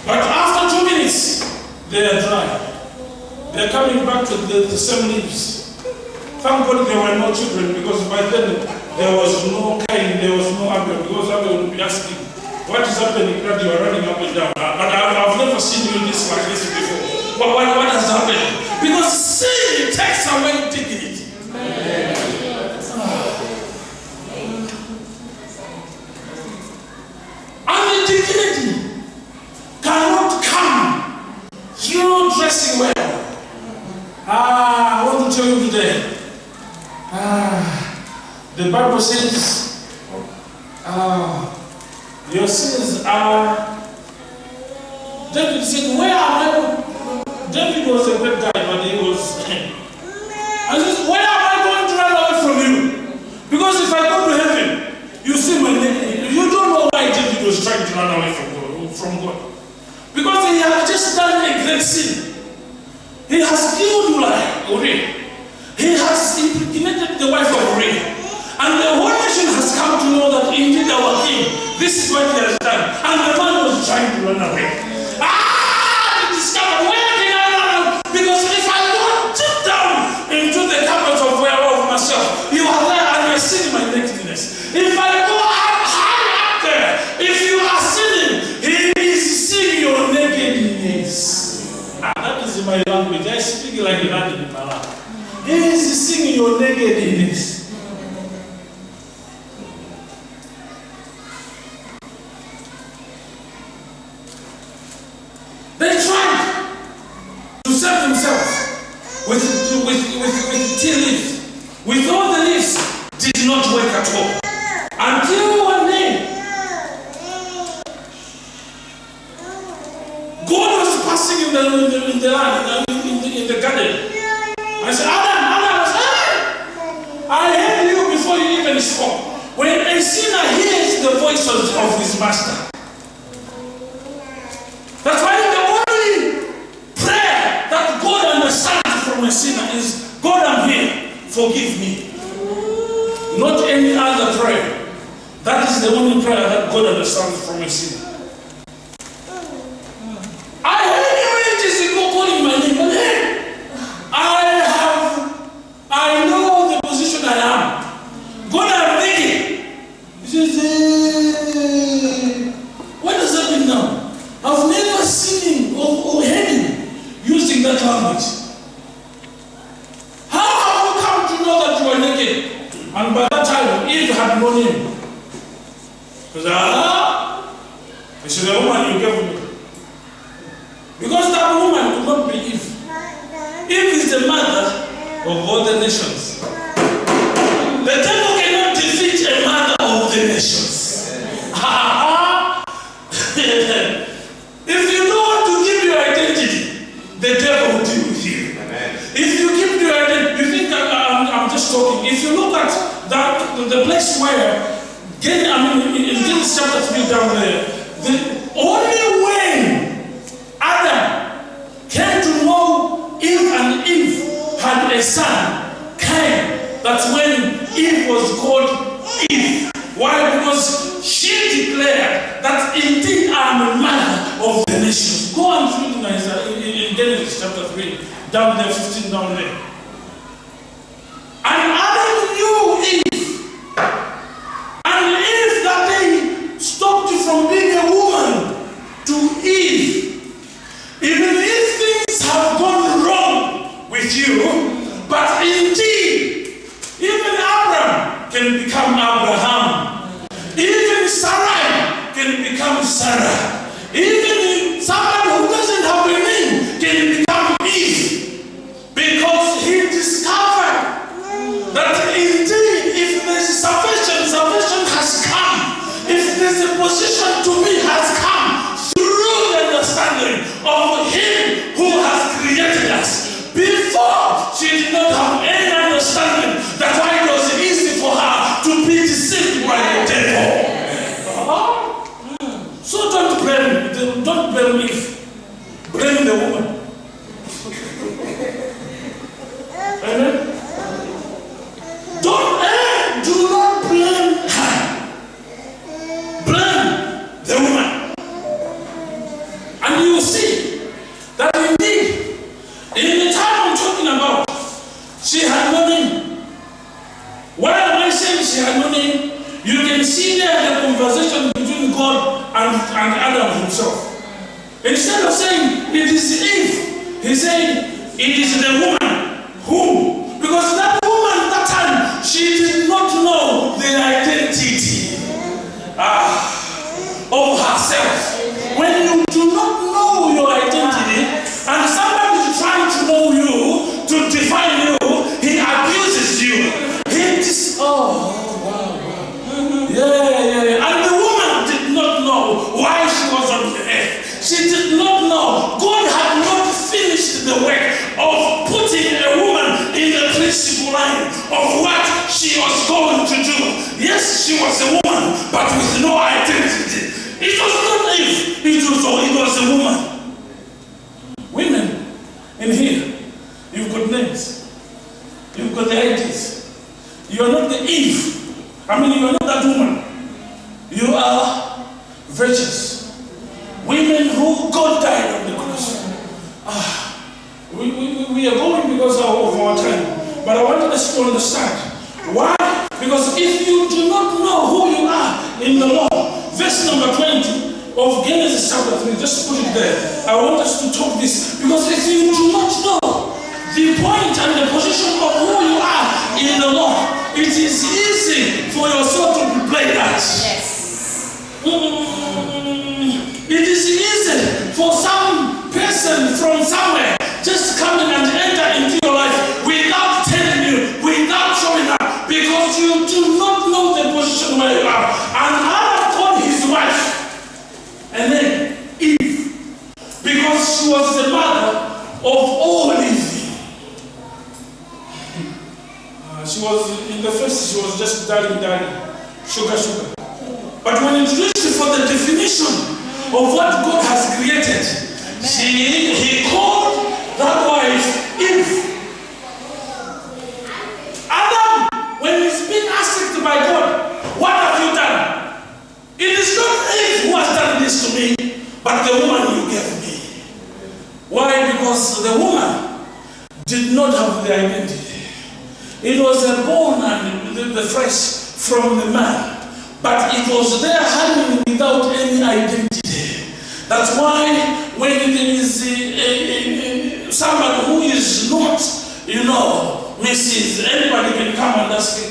But after 2 minutes, they are dry. They are coming back to the same leaves. Thank God there were no children, because by then there was no Cain, there was no Abel, because Abel would be asking, what is happening that you are running up and down? But I've never seen you this like this before. What has happened? Because sin takes away dignity. And the dignity cannot come through dressing well. I want to tell you today. The Bible says, your sins are. David said, where am I? David was a great guy, but he was. And says, where am I going to run away from you? Because if I go to heaven, you see my name. You don't know why David was trying to run away from God. Because he had just done a great sin. He has killed Uriah. he has impregnated the wife of Uriah. And the whole nation has come to know that indeed our king, this is what he has done. And the man was trying to run away. He discovered, where can I run? Because if I go deep down into the cupboards of myself, you are there and you are seeing my nakedness. If I go high up there, if you are sinning, he is seeing your nakedness. That is my language. I speak like a man in Pala. He is seeing your nakedness. They tried to save themselves with tea leaves. With all the leaves, did not work at all. Until one day, God was passing in the land, in the garden. I said, Adam, hey, I heard you before you even spoke. When a sinner hears the voice of his master, that's why the only prayer that God understands from a sinner is, God, I'm here, forgive me. Not any other prayer. That is the only prayer that God understands from a sinner. I heard you just go calling my name, but hey, I know the position I am. God, I'm thinking. He says, what does that mean now? I've never seen him or heard him using that language. How have you come to know that you are naked? And by that time, Eve had known him. Because, this is the woman you gave me. Because that woman could not be Eve. Eve is the mother of all the nations. The devil cannot defeat a mother of the nations. If you don't want to give your identity, the devil will deal with you. Amen. If you give your identity, you think I'm just talking. If you look at the place where, in Genesis chapter 3 down there, the only way Adam came to know Eve and Eve had a son, Cain. That's when Eve was called Eve. Why? Because she declared that indeed I am a mother of the nations. Go and read in Genesis chapter 3, down there, 15 down there. And Adam knew Eve. And Eve that day stopped you from being a woman to Eve. Even if things have gone wrong with you, but indeed, even Abraham can become Abraham. Even Sarai can become Sarah. Even somebody who doesn't have a name can become Eve. Because he discovered that indeed, if there is salvation has come. If there's a position to be has come through the understanding of him who has created us. Before, she did not have any understanding. That's why it was easy for her to be deceived by the devil. So don't blame Eve. Blame the woman. Amen. Do not blame her. Blame the woman. And you will see that indeed, in the time I'm talking about, she had no name. Why am I saying she had no name? You can see there the conversation between God and Adam himself. Instead of saying it is Eve, he said it is the woman who, because that woman at that time, she did not know the identity of herself. When you do not know your identity, and somebody is trying to know you, to define you, he abuses you. Yeah. And the woman did not know why she was on the earth. She did not know. God had not finished the work of putting a woman in the principal line of what she was going to do. Yes, she was a woman, but with no identity. It was not Eve, it was a woman. Women in here, you've got names. You've got the ideas. You are not the Eve. I mean, you are not that woman. You are virtuous. Women who God died on the cross. We are going because of our time. But I want us to understand. Why? Because if you do not know who you are in the Lord, verse number 20 of Genesis chapter 3, just put it there. I want us to talk this. Because if you do not know the point and the position of who you are in the Lord, it is easy for your soul to play that. Yes. It is easy for some person from somewhere just come in and enter into your life without telling you, without showing up, because you do not know the position where you are. And Adam called his wife, and then Eve, because she was the mother of all living. She was in the first, she was just daddy, sugar. But when it reached for the definition of what God has created, he called that wife Eve. Adam, when he's being asked by God, what have you done? It is not Eve who has done this to me, but the woman you gave me. Why? Because the woman did not have the identity. It was a bone and the flesh from the man. But it was there hanging without any identity. That's why when there is somebody who is not, Mrs., anybody can come and ask it.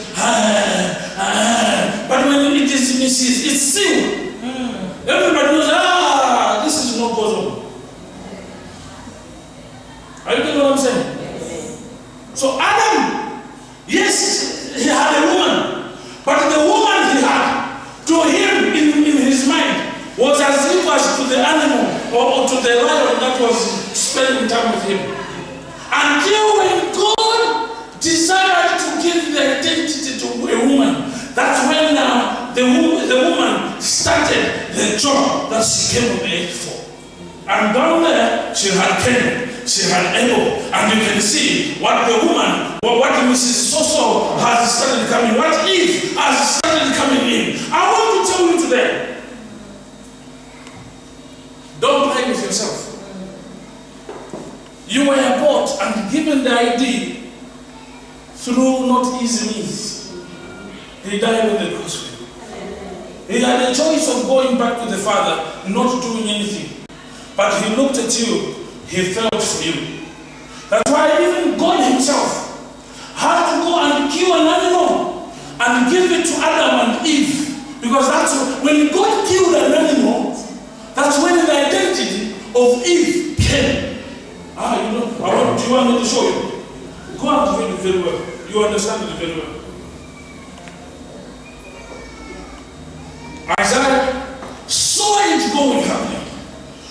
But when it is Mrs., it's still. Everybody knows, this is not possible. Are you getting what I'm saying? So Adam, yes, he had a woman. But the woman he had, to him in his mind, was as equal to the animal or to the lion that was spending time with him. Until when God decided to give the identity to a woman, that's when the woman started the job that she came on earth for. And down there, she had Cain, she had Abel, and you can see what the woman, what Mrs. Soso has started coming, what Eve has started coming in. I want to tell you today, don't play with yourself. You were bought and given the ID through not easy means. He died on the cross for you. He had a choice of going back to the Father, not doing anything. But he looked at you, he felt for you. That's why even God himself had to go and kill an animal and give it to Adam and Eve. Because that's when God killed an animal, that's when the identity of Eve came. Do you want me to show you? Go and read it very well. You understand it very well. Isaiah saw it going happening.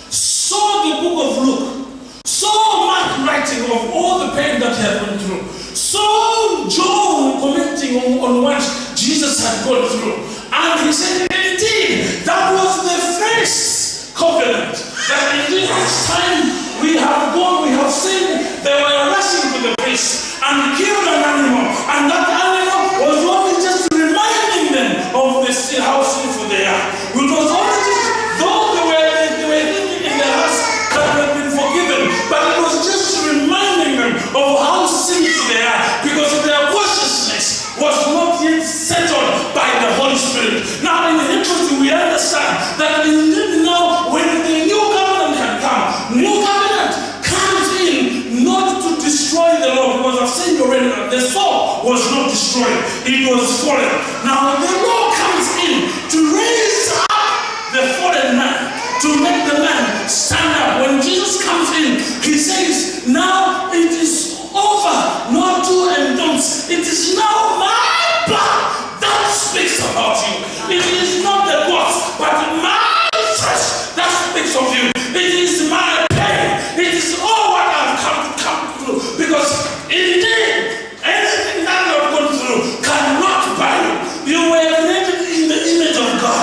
Saw the book of Luke, saw Mark writing of all the pain that he had gone through, saw John commenting on what Jesus had gone through, and he said, indeed, that was the first covenant, that indeed each time we have gone, we have seen they were rushing to the priest and killed an animal, and that animal was only just reminding them of how sinful they are. It was only just, though they were thinking in their hearts that they had been forgiven, but it was just reminding them of how sinful they are, because their consciousness was not yet settled by the Holy Spirit. Now in Hebrews we understand that indeed now when the new covenant had come, new covenant comes in not to destroy the law, because I've said already that the law was not destroyed, it was fallen. Now the law comes in to raise up the fallen man, to make the man stand up. When Jesus comes in, he says, now it is over, no do and don'ts. It is now my blood that speaks about you. It is not the words, but my flesh that speaks of you. It is my pain. It is all what I've come through. Because indeed, anything that you have gone through cannot buy you. You were created in the image of God.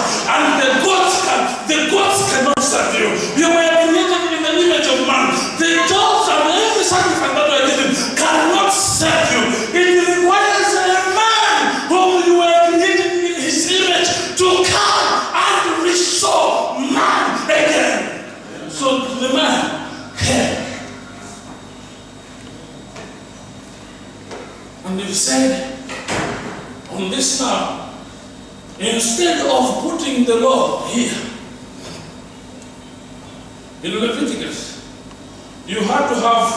And he said, on this now, instead of putting the law here, in Leviticus, you had to have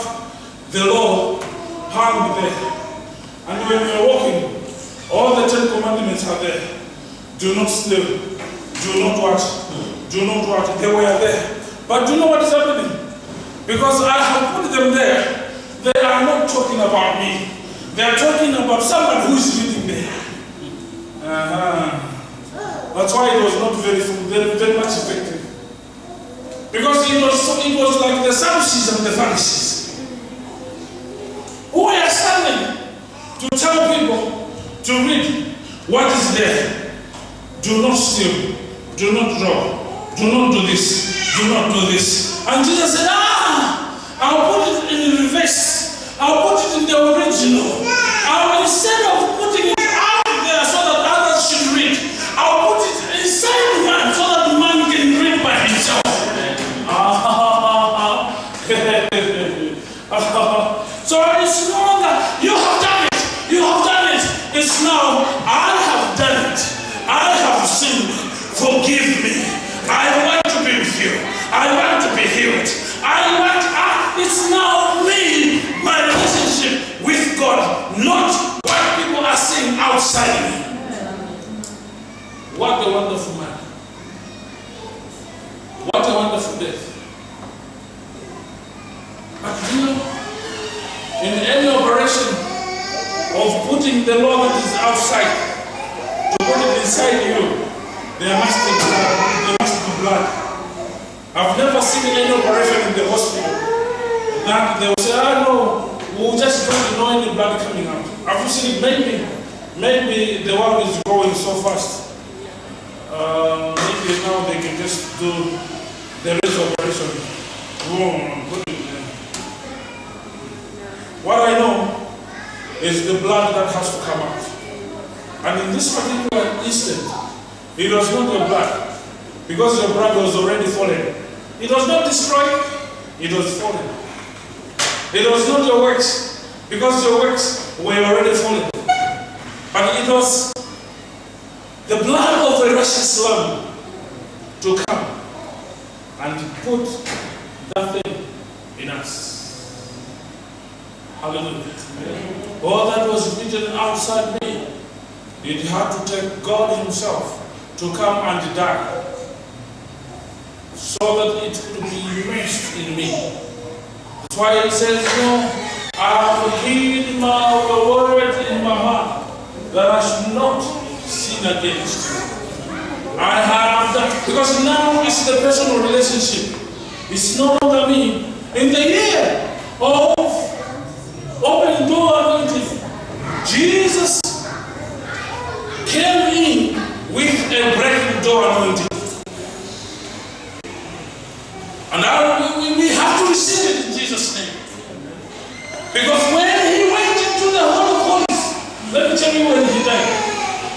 the law hung there. And when you're walking, all the 10 commandments are there. Do not steal. Do not what? Do not what? They were there. But do you know what is happening? Because I have put them there, they are not talking about me. They are talking about someone who is reading there. That's why it was not very much effective. Because it was like the Sadducees and the Pharisees who were standing to tell people to read what is there. Do not steal. Do not rob. Do not do this. Do not do this. And Jesus said, I'll put it in reverse. I'll put it in the original. Instead of putting it out there so that others should read, I'll put it inside man so that the man can read by himself. So it's no longer, you have done it. You have done it. It's now, I have done it. I have sinned. Forgive me. I want to be with you. I want to be healed. It's now me, my relationship with God, not what people are saying outside me. What a wonderful man. What a wonderful death. But you know, in any operation of putting the law that is outside to put it inside you, there must be blood. There must be blood. I've never seen any operation in the hospital that they will say, no, we'll just don't know any blood coming out. Have you seen it? Maybe the world is going so fast. Maybe now they can just do the rest operation. Boom, put it there. What I know is the blood that has to come out. And in this particular instant, it was not your blood, because your blood was already fallen. It was not destroyed, it was fallen. It was not your works, because your works were already fallen. But it was the blood of the righteous Lamb to come and put that thing in us. Hallelujah. All that was written outside me, it had to take God himself to come and die, so that it could be immersed in me. That's why it says, I have hid my word in my heart, that I should not sin against you. I have that, because now it's the personal relationship. It's no longer me. In the year of open door anointing, Jesus came in with a breaking door anointing. And we have to receive it in Jesus' name. Because when he went into the Holy of Holies, let me tell you when he died.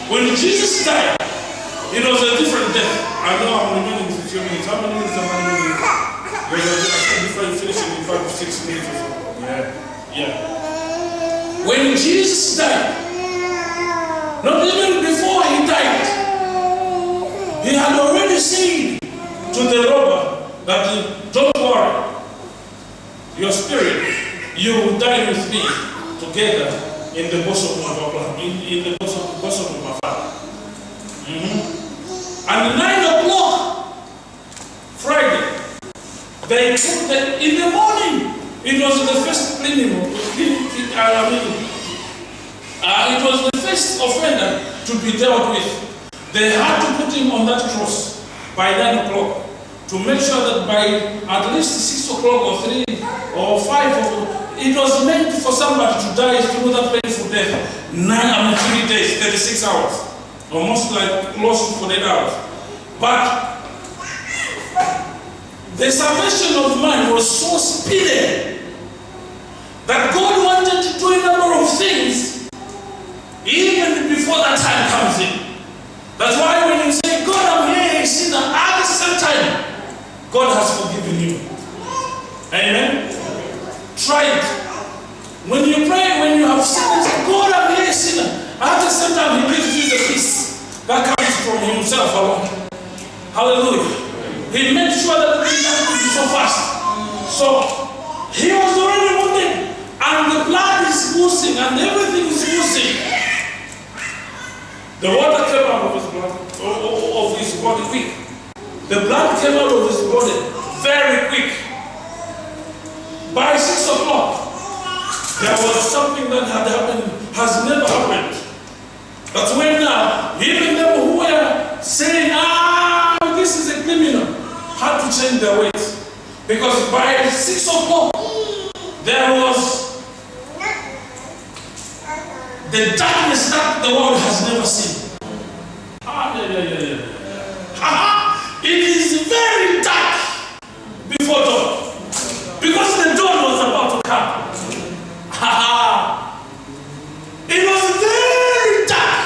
When Jesus died, it was a different death. I know I'm remaining with a few minutes. How many minutes am I remaining? I think finishing in 5 to 6 minutes or so. Yeah. When Jesus died, not even before he died, he had already said to the robber that, don't worry, your spirit, you will die with me together in the bosom of Abraham, in the bosom of my Father. And 9 o'clock, Friday, they put in the morning, it was the first plenum, it was the first offender to be dealt with. They had to put him on that cross by 9 o'clock to make sure that by at least 6 o'clock or 3 or 5, it was meant for somebody to die through that painful death. 3 days, 36 hours, almost like close to 48 hours. But the salvation of man was so speedy that God wanted to do a number of things even before that time comes in. That's why when you say, God, I'm here, you see that at the same time, God has forgiven you. Amen? Try it. When you pray, when you have sinned, say, God, himself alone. Hallelujah. He made sure that the thing would be so fast. So he was already wounded, and the blood is oozing, and everything is oozing. The water came out of his blood, of his body quick. The blood came out of his body very quick. By 6 o'clock, there was something that had happened, has never happened. That's when now, even them who were saying, this is a criminal, had to change their ways. Because by 6 o'clock, there was the darkness that the world has never seen. It is very dark before dawn. Because the dawn was about to come. It was very dark.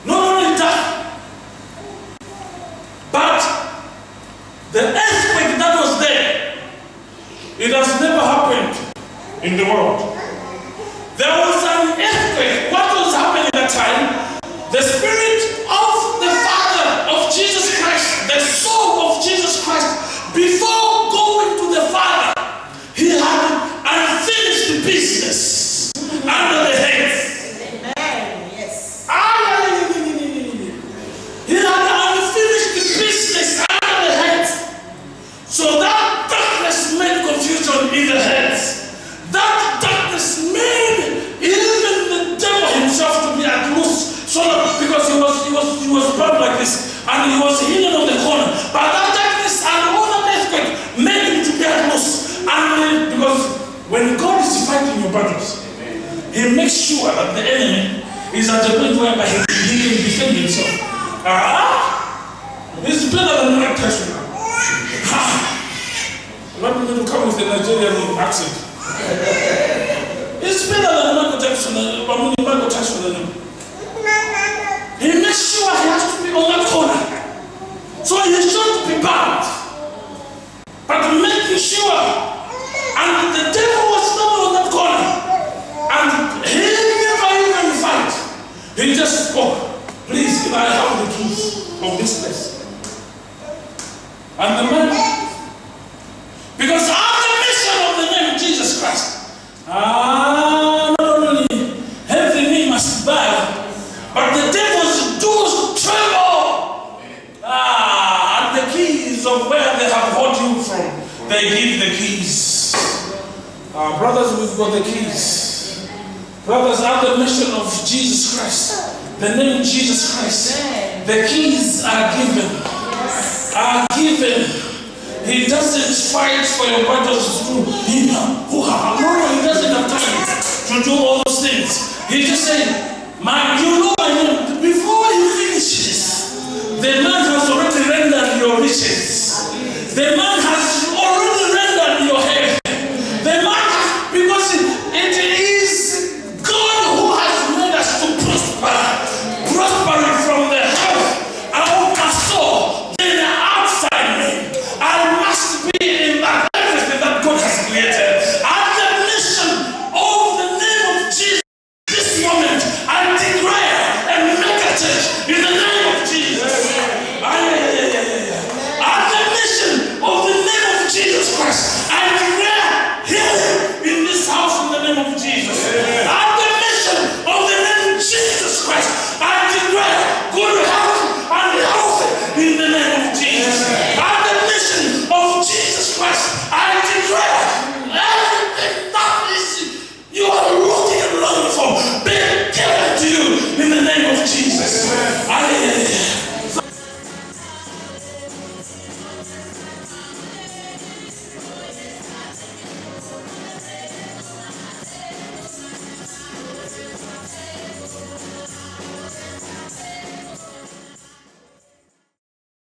Not only dark, but the earthquake that was there, it has never happened in the world. There was an earthquake. What was happening at that time? The Spirit of the Father of Jesus Christ, the soul of Jesus Christ, before going to the Father, he had unfinished business under the head. Amen. Yes. He had unfinished business under the head. So that darkness made confusion in the heads. That darkness made even the devil himself to be at loose. So because he was bound like this, and he was hidden on the corner. But that darkness and all that earthquake made him to be at loose. And because when God is fighting your battles, he makes sure that the enemy is at the point whereby he can defend himself. It's better than Mike Tyson. I'm not going to come with a Nigerian accent. It's better than Michael Jackson. He makes sure he has to be on that corner. So he shouldn't be bound. But making sure. And the devil was not on that corner. And he never even fight. He just spoke. Please, can I have the keys of this place? And the man, because I'm the mission of the name Jesus Christ. Not only every knee must bow, but the devils do tremble. And the keys of where they have brought you from, they give the keys. Brothers, we've got the keys. Brothers, are the mission of Jesus Christ. The name Jesus Christ. The keys are given. Are given. He doesn't fight for your battles through him. No, he doesn't.